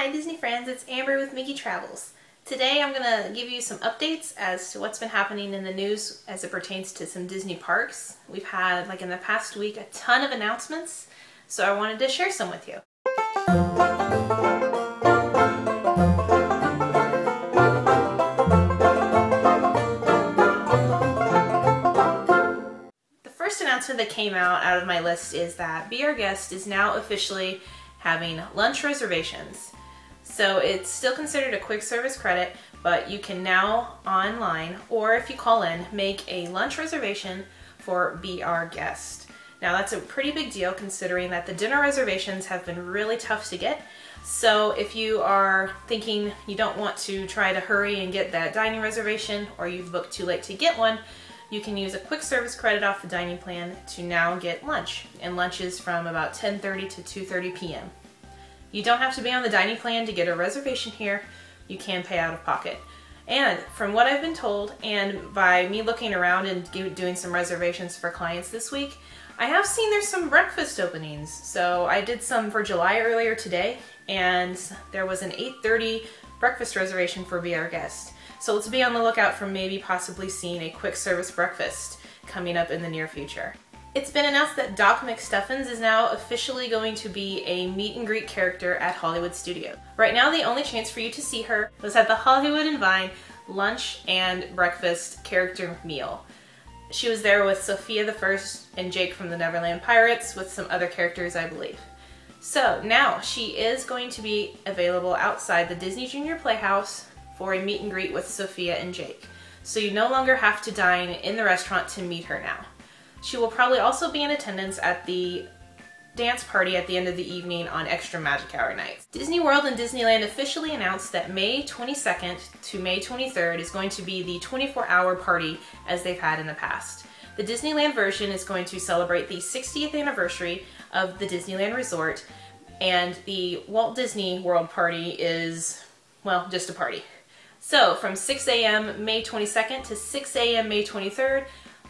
Hi Disney friends, it's Amber with MickeyTravels. Today I'm going to give you some updates as to what's been happening in the news as it pertains to some Disney parks. We've had, like in the past week, a ton of announcements, so I wanted to share some with you. The first announcement that came out of my list is that Be Our Guest is now officially having lunch reservations. So it's still considered a quick service credit, but you can now online, or if you call in, make a lunch reservation for Be Our Guest. Now that's a pretty big deal considering that the dinner reservations have been really tough to get. So if you are thinking you don't want to try to hurry and get that dining reservation, or you've booked too late to get one, you can use a quick service credit off the dining plan to now get lunch. And lunch is from about 10:30 to 2:30 p.m. You don't have to be on the dining plan to get a reservation here. You can pay out of pocket. And from what I've been told, and by me looking around and doing some reservations for clients this week, I have seen there's some breakfast openings. So I did some for July earlier today, and there was an 8:30 breakfast reservation for Be Our Guest. So let's be on the lookout for maybe possibly seeing a quick service breakfast coming up in the near future. It's been announced that Doc McStuffins is now officially going to be a meet and greet character at Hollywood Studios. Right now, the only chance for you to see her was at the Hollywood and Vine lunch and breakfast character meal. She was there with Sophia the First and Jake from the Neverland Pirates with some other characters, I believe. So now she is going to be available outside the Disney Junior Playhouse for a meet and greet with Sophia and Jake. So you no longer have to dine in the restaurant to meet her now. She will probably also be in attendance at the dance party at the end of the evening on Extra Magic Hour nights. Disney World and Disneyland officially announced that May 22nd to May 23rd is going to be the 24-hour party as they've had in the past. The Disneyland version is going to celebrate the 60th anniversary of the Disneyland Resort, and the Walt Disney World party is, well, just a party. So from 6 a.m. May 22nd to 6 a.m. May 23rd,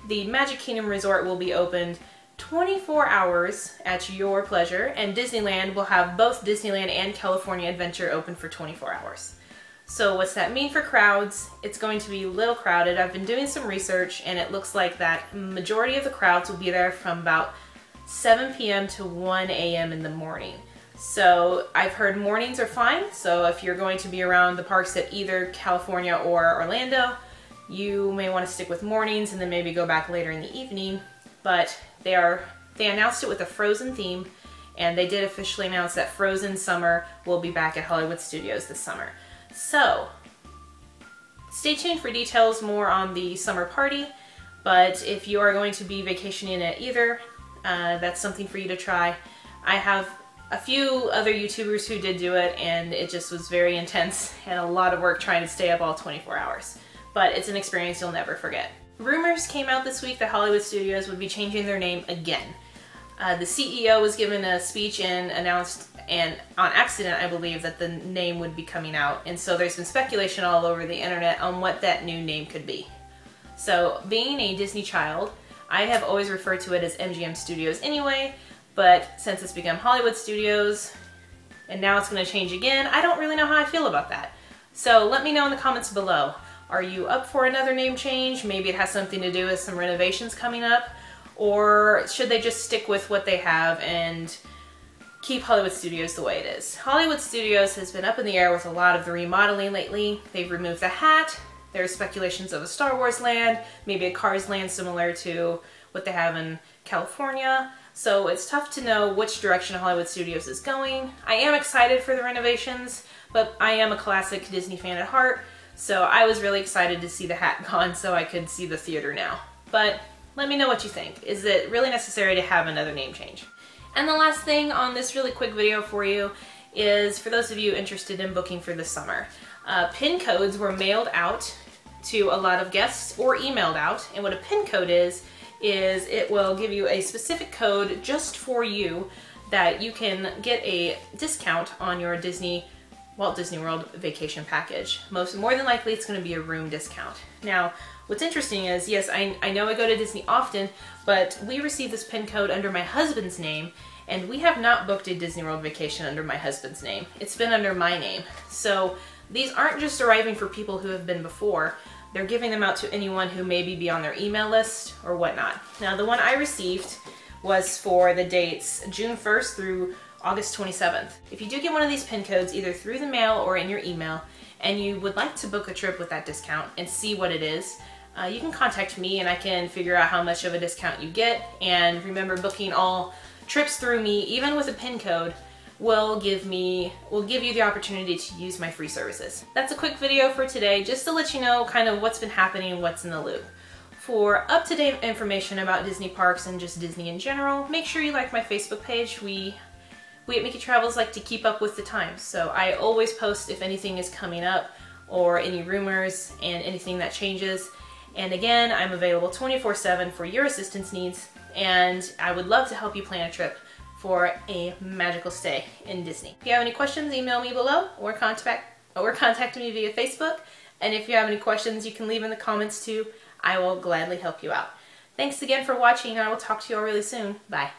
the Magic Kingdom Resort will be opened 24 hours at your pleasure, and Disneyland will have both Disneyland and California Adventure open for 24 hours. So what's that mean for crowds? It's going to be a little crowded. I've been doing some research, and it looks like that majority of the crowds will be there from about 7 p.m. to 1 a.m. in the morning. So I've heard mornings are fine, so if you're going to be around the parks at either California or Orlando, you may want to stick with mornings and then maybe go back later in the evening. But they announced it with a Frozen theme, and they did officially announce that Frozen Summer will be back at Hollywood Studios this summer. So stay tuned for details more on the summer party, but if you are going to be vacationing at either, that's something for you to try. I have a few other YouTubers who did do it, and it just was very intense and a lot of work trying to stay up all 24 hours. But it's an experience you'll never forget. Rumors came out this week that Hollywood Studios would be changing their name again. The CEO was given a speech and announced, and on accident I believe, that the name would be coming out, and so there's been speculation all over the internet on what that new name could be. So being a Disney child, I have always referred to it as MGM Studios anyway, but since it's become Hollywood Studios and now it's going to change again, I don't really know how I feel about that. So let me know in the comments below. Are you up for another name change? Maybe it has something to do with some renovations coming up, or should they just stick with what they have and keep Hollywood Studios the way it is? Hollywood Studios has been up in the air with a lot of the remodeling lately. They've removed the hat. There's speculations of a Star Wars land, maybe a Cars land similar to what they have in California. So it's tough to know which direction Hollywood Studios is going. I am excited for the renovations, but I am a classic Disney fan at heart. So I was really excited to see the hat gone so I could see the theater now. But let me know what you think. Is it really necessary to have another name change? And the last thing on this really quick video for you is for those of you interested in booking for the summer. PIN codes were mailed out to a lot of guests or emailed out. And what a PIN code is it will give you a specific code just for you that you can get a discount on your Walt Disney World vacation package. More than likely it's going to be a room discount. Now, what's interesting is, yes, I know I go to Disney often, but we received this PIN code under my husband's name, And we have not booked a Disney World vacation under my husband's name. It's been under my name. So these aren't just arriving for people who have been before. They're giving them out to anyone who maybe be on their email list or whatnot. Now the one I received was for the dates June 1st through August 27th. If you do get one of these pin codes either through the mail or in your email, and you would like to book a trip with that discount and see what it is, you can contact me and I can figure out how much of a discount you get. And remember, booking all trips through me, even with a pin code, will give you the opportunity to use my free services. That's a quick video for today, just to let you know kind of what's been happening and what's in the loop. For up-to-date information about Disney parks and just Disney in general, make sure you like my Facebook page. We at MickeyTravels like to keep up with the times, so I always post if anything is coming up or any rumors and anything that changes. And again, I'm available 24/7 for your assistance needs, and I would love to help you plan a trip for a magical stay in Disney. If you have any questions, email me below or contact me via Facebook. And if you have any questions, you can leave in the comments too. I will gladly help you out. Thanks again for watching, and I will talk to you all really soon. Bye.